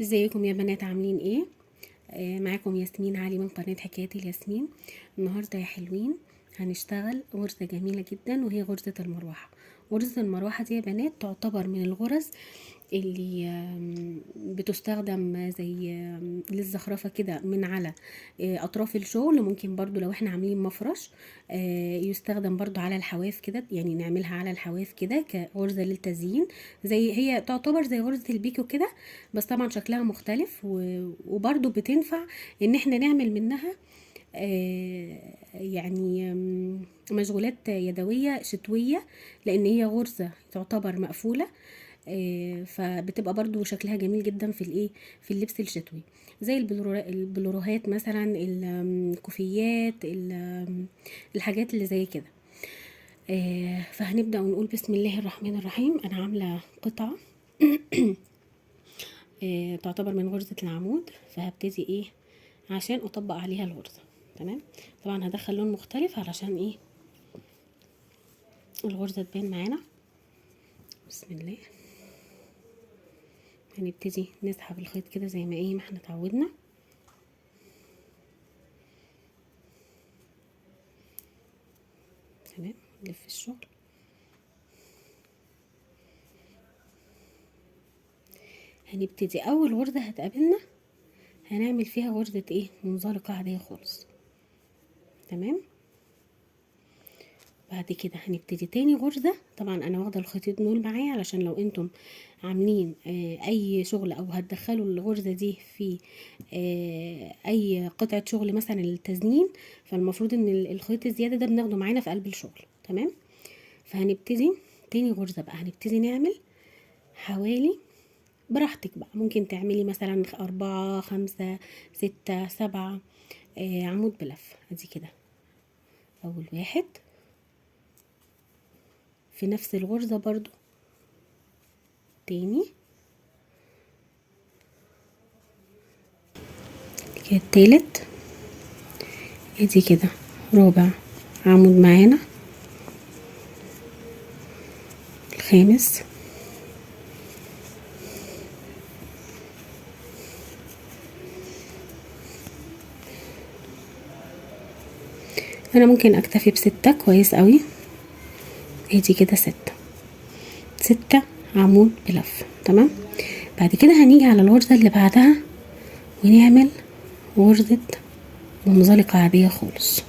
ازيكم يا بنات عاملين ايه؟ معاكم ياسمين علي من قناة حكايات الياسمين. النهاردة يا حلوين هنشتغل غرزة جميلة جدا وهي غرزة المروحة. غرزة المروحة دي يا بنات تعتبر من الغرز اللي بتستخدم زي للزخرفة كده من على اطراف الشغل. ممكن برضو لو احنا عاملين مفرش يستخدم برضو على الحواف كده، يعني نعملها على الحواف كده كغرزة للتزيين. زي هي تعتبر زي غرزة البيكو كده، بس طبعا شكلها مختلف وبرضو بتنفع ان احنا نعمل منها يعني مشغولات يدوية شتوية، لان هي غرزة تعتبر مقفولة. فبتبقى برضو شكلها جميل جدا في الايه، في اللبس الشتوي، زي البلوروهات مثلا، الكوفيات، الحاجات اللي زي كده. فهنبدأ ونقول بسم الله الرحمن الرحيم. انا عاملة قطعة تعتبر من غرزة العمود، فهبتدي ايه عشان اطبق عليها الغرزة. تمام، طبعا هدخل لون مختلف علشان ايه الغرزة تبان معانا. بسم الله. هنبتدي نسحب الخيط كده زي ما ايه ما احنا اتعودنا. تمام، نلف الشغل. هنبتدي اول غرزة هتقابلنا هنعمل فيها غرزة ايه منزلقة عادية خالص. تمام، بعد كده هنبتدي تاني غرزة. طبعا انا واخده الخيطين دول معايا علشان لو انتم عاملين اي شغل او هتدخلوا الغرزة دي في اي قطعة شغل مثلا للتزيين، فالمفروض ان الخيط الزيادة ده بناخده معانا في قلب الشغل. تمام، فهنبتدي تاني غرزة بقى هنبتدي نعمل حوالي براحتك بقى، ممكن تعملي مثلا 4 5 6 7 عمود بلف. ادي كده اول واحد في نفس الغرزة، برضو تاني كده التالت. ادي كده رابع عمود معانا، الخامس، انا ممكن اكتفي بستة كويس قوي. ادي كده ستة عمود بلف. تمام، بعد كده هنيجي على الغرزة اللي بعدها ونعمل غرزة منزلقة عادية خالص.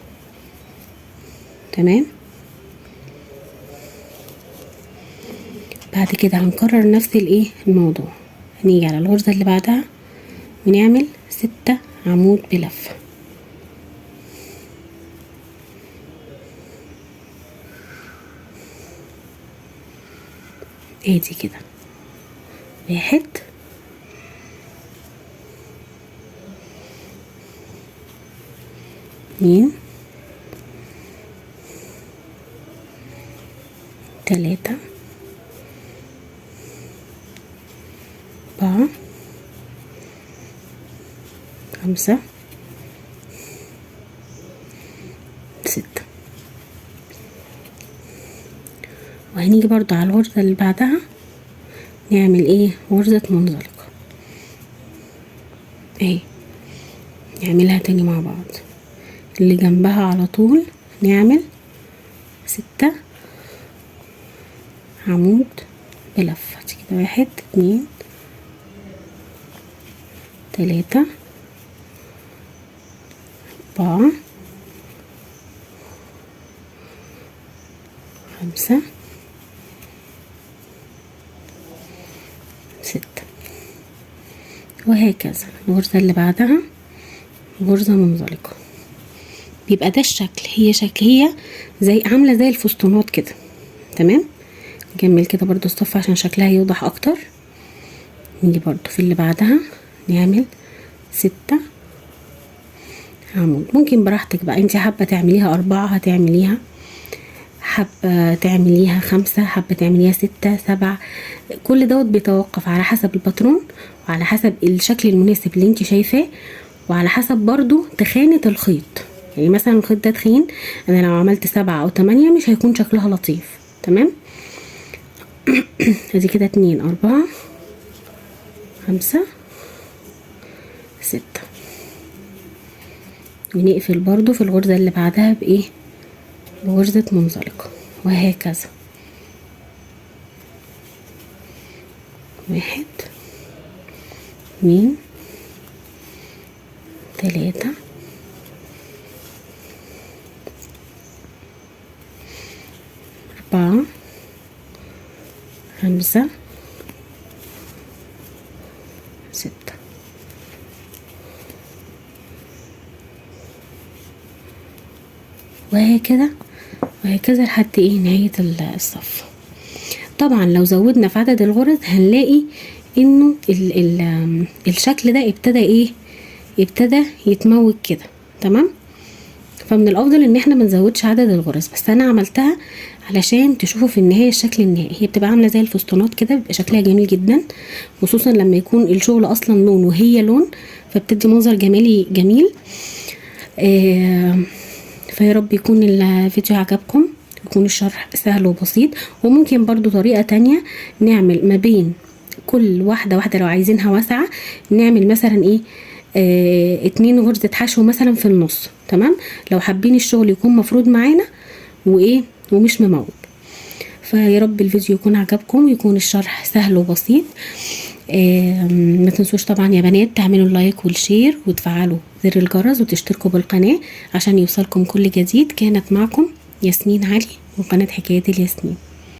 تمام، بعد كده هنكرر نفس الايه الموضوع. هنيجي على الغرزة اللي بعدها ونعمل 6 عمود بلف. ادي كده 1 2 3 4 5 6. وهنيجي برضو على الغرزة اللي بعدها نعمل ايه غرزة منزلقة اهي، نعملها تاني مع بعض. اللي جنبها على طول نعمل 6 عمود بلف. كده 1 2 3 4 5 6. وهكذا الغرزة اللي بعدها غرزة منزلقة. بيبقى ده الشكل، هي زي عاملة زي الفستونات كده. تمام، نكمل كده برضو الصف عشان شكلها يوضح اكتر. نيجي برضو في اللي بعدها نعمل 6 عمود. ممكن براحتك بقى، انت حابة تعمليها 4 هتعمليها، حابة تعمليها 5، حابة تعمليها 6 7. كل دوت بيتوقف على حسب الباترون وعلى حسب الشكل المناسب اللي انت شايفاه، وعلى حسب برضو تخانة الخيط. يعني مثلا الخيط ده تخين، انا لو عملت 7 أو 8 مش هيكون شكلها لطيف. تمام ادي كده 2 4 5 6. ونقفل برضو في الغرزة اللي بعدها بايه؟ بغرزة منزلقة، وهكذا. 1 2 3 4 5 6. وهكذا لحد ايه؟ نهاية الصف. طبعا لو زودنا في عدد الغرز هنلاقي انه الشكل ده ابتدى يتموج كده. تمام. فمن الافضل ان احنا ما نزودش عدد الغرز، بس انا عملتها علشان تشوفوا في النهايه الشكل النهائي. هي بتبقى عامله زي الفستانات كده، بيبقى شكلها جميل جدا، خصوصا لما يكون الشغل اصلا لون وهي لون، فبتدي منظر جمالي جميل. فيا رب يكون الفيديو عجبكم، يكون الشرح سهل وبسيط. وممكن برضو طريقه تانية نعمل ما بين كل واحده لو عايزينها واسعه، نعمل مثلا ايه 2 غرزة حشو مثلا في النص. تمام. لو حابين الشغل يكون مفروض معانا ومش مموج. فيا رب الفيديو يكون عجبكم، يكون الشرح سهل وبسيط. ما تنسوش طبعا يا بنات تعملوا اللايك والشير وتفعلوا زر الجرس وتشتركوا بالقناة عشان يوصلكم كل جديد. كانت معكم ياسمين علي من قناة حكايات الياسمين.